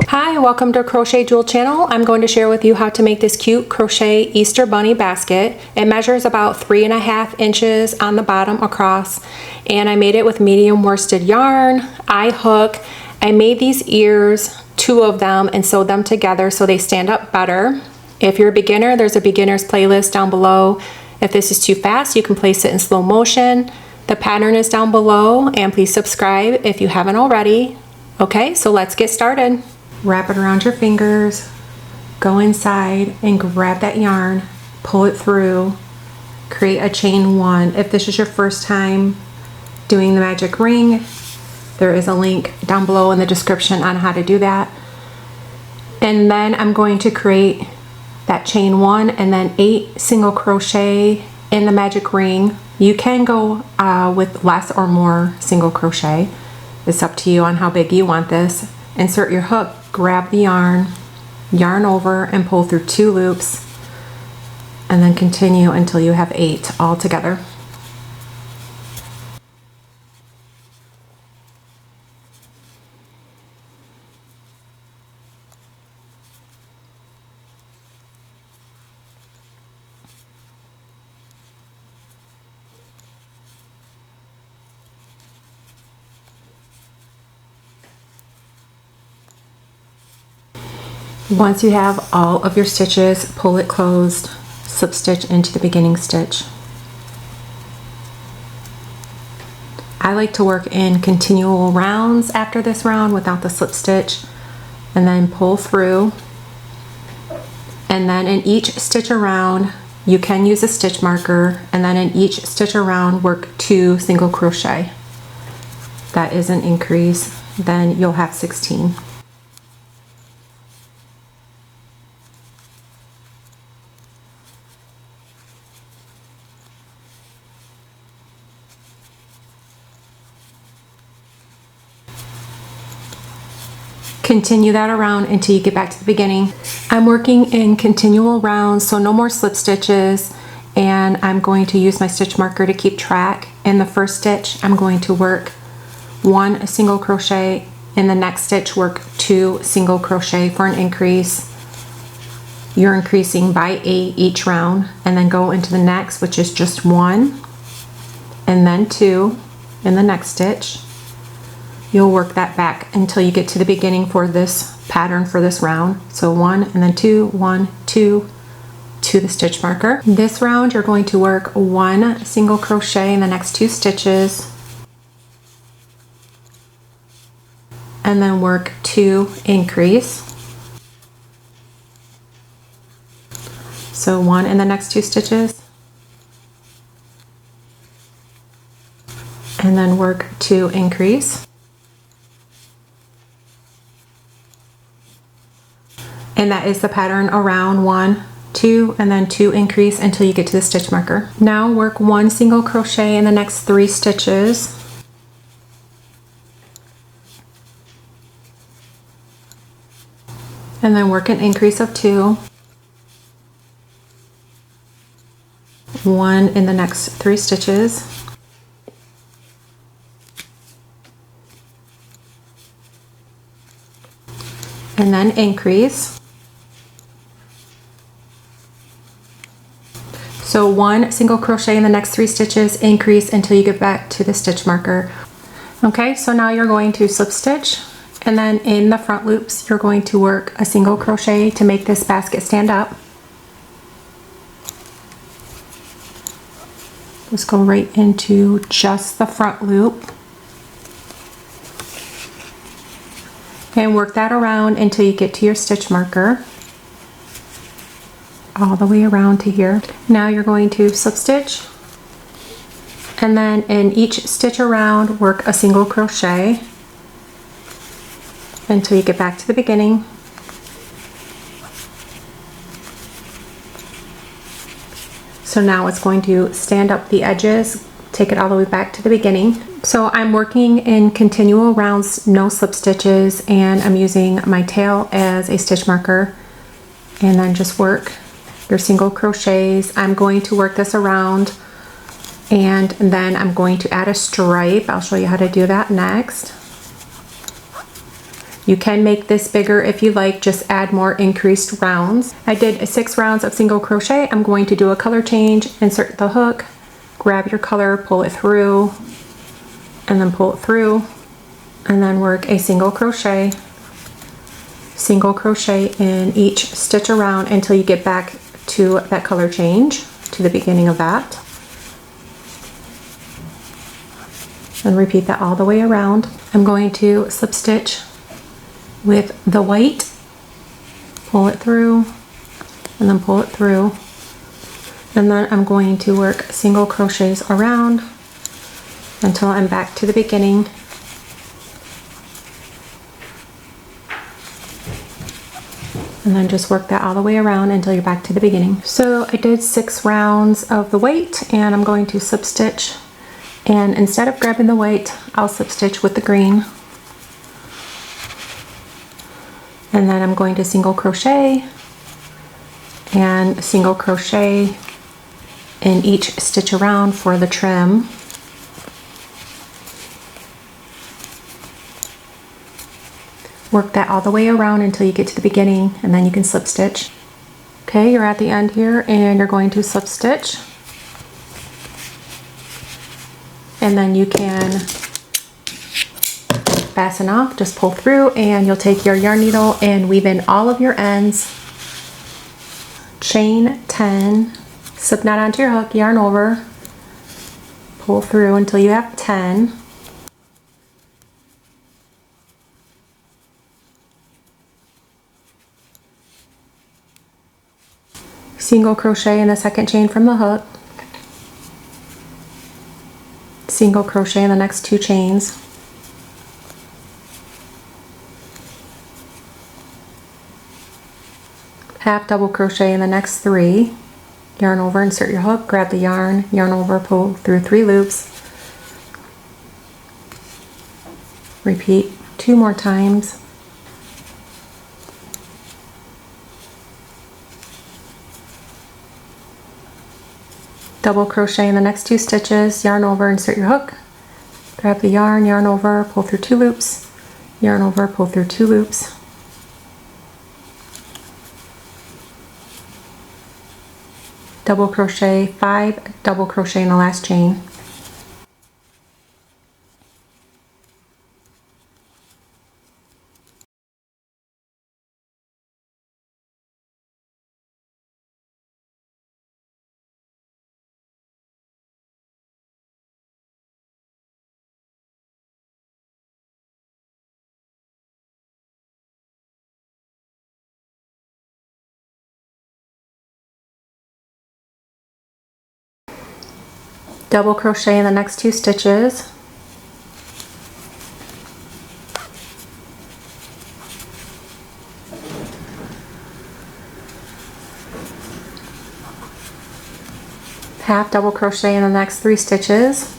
Hi, welcome to Crochet Jewel Channel. I'm going to share with you how to make this cute crochet Easter bunny basket. It measures about 3.5 inches on the bottom across, and I made it with medium worsted yarn, eye hook. I made these ears, 2 of them, and sewed them together so they stand up better. If you're a beginner, there's a beginner's playlist down below. If this is too fast, you can place it in slow motion. The pattern is down below, and please subscribe if you haven't already. Okay, so let's get started. Wrap it around your fingers, go inside and grab that yarn, pull it through, create a chain 1. If this is your first time doing the magic ring, there is a link down below in the description on how to do that. And then I'm going to create that chain 1 and then 8 single crochet in the magic ring. You can go with less or more single crochet. It's up to you on how big you want this. Insert your hook, grab the yarn, yarn over and pull through 2 loops, and then continue until you have 8 all together. Once you have all of your stitches, pull it closed, slip stitch into the beginning stitch. I like to work in continual rounds after this round without the slip stitch, and then pull through. And then in each stitch around, you can use a stitch marker, and then in each stitch around, work 2 single crochet. That is an increase, then you'll have 16. Continue that around until you get back to the beginning. I'm working in continual rounds, so no more slip stitches, and I'm going to use my stitch marker to keep track. In the first stitch, I'm going to work 1 single crochet. In the next stitch, work 2 single crochet for an increase. You're increasing by 8 each round, and then go into the next, which is just 1, and then 2 in the next stitch. You'll work that back until you get to the beginning for this pattern for this round. So 1 and then 2, 1, 2 to the stitch marker. This round you're going to work 1 single crochet in the next 2 stitches, and then work 2 increase. So 1 in the next 2 stitches, and then work 2 increase. And that is the pattern around 1, 2, and then 2 increase until you get to the stitch marker. Now work 1 single crochet in the next 3 stitches. And then work an increase of 2. 1 in the next 3 stitches. And then increase. So 1 single crochet in the next 3 stitches, increase until you get back to the stitch marker. Okay, so now you're going to slip stitch, and then in the front loops, you're going to work a single crochet to make this basket stand up. Just go right into just the front loop. And work that around until you get to your stitch marker. All the way around to here. Now you're going to slip stitch, and then in each stitch around work a single crochet until you get back to the beginning. So now it's going to stand up the edges, take it all the way back to the beginning. So I'm working in continual rounds, no slip stitches, and I'm using my tail as a stitch marker, and then just work your single crochets. I'm going to work this around, and then I'm going to add a stripe. I'll show you how to do that next. You can make this bigger if you like, just add more increased rounds. I did 6 rounds of single crochet. I'm going to do a color change, insert the hook, grab your color, pull it through, and then pull it through, and then work a single crochet in each stitch around until you get back to that color change, to the beginning of that. And repeat that all the way around. I'm going to slip stitch with the white, pull it through, and then pull it through. And then I'm going to work single crochets around until I'm back to the beginning. And then just work that all the way around until you're back to the beginning. So I did 6 rounds of the white, and I'm going to slip stitch. And instead of grabbing the white, I'll slip stitch with the green. And then I'm going to single crochet and single crochet in each stitch around for the trim. Work that all the way around until you get to the beginning, and then you can slip stitch. Okay, you're at the end here, and you're going to slip stitch. And then you can fasten off, just pull through, and you'll take your yarn needle and weave in all of your ends. Chain 10, slip knot onto your hook, yarn over, pull through until you have 10. Single crochet in the second chain from the hook. Single crochet in the next 2 chains. Half double crochet in the next 3. Yarn over, insert your hook, grab the yarn, yarn over, pull through 3 loops. Repeat 2 more times. Double crochet in the next 2 stitches, yarn over, insert your hook, grab the yarn, yarn over, pull through 2 loops, yarn over, pull through 2 loops. Double crochet, 5 double crochet in the last chain. Double crochet in the next 2 stitches. Half double crochet in the next 3 stitches.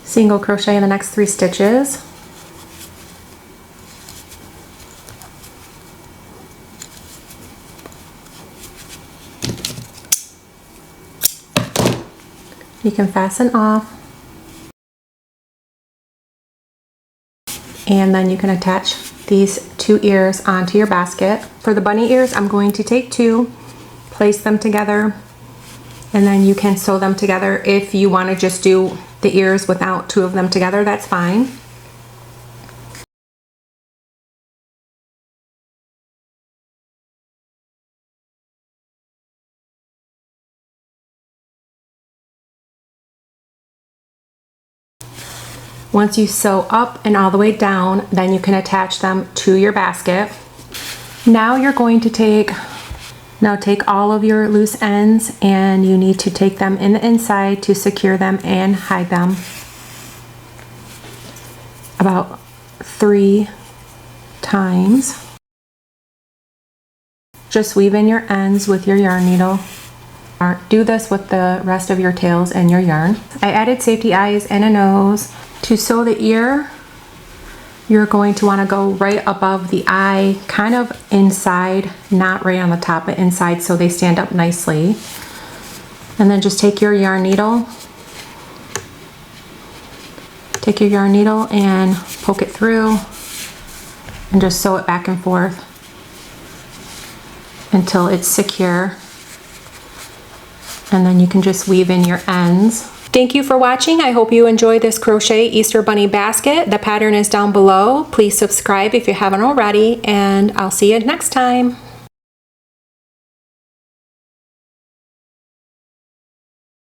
Single crochet in the next 3 stitches. You can fasten off, and then you can attach these 2 ears onto your basket. For the bunny ears, I'm going to take 2, place them together, and then you can sew them together. If you want to just do the ears without 2 of them together, that's fine. Once you sew up and all the way down, then you can attach them to your basket. Now you're going to take all of your loose ends, and you need to take them in the inside to secure them and hide them. About 3 times. Just weave in your ends with your yarn needle. Do this with the rest of your tails and your yarn. I added safety eyes and a nose. To sew the ear, you're going to want to go right above the eye, kind of inside, not right on the top, but inside so they stand up nicely. And then just take your yarn needle and poke it through and just sew it back and forth until it's secure. And then you can just weave in your ends. Thank you for watching. I hope you enjoyed this Crochet Easter Bunny Basket. The pattern is down below. Please subscribe if you haven't already, and I'll see you next time.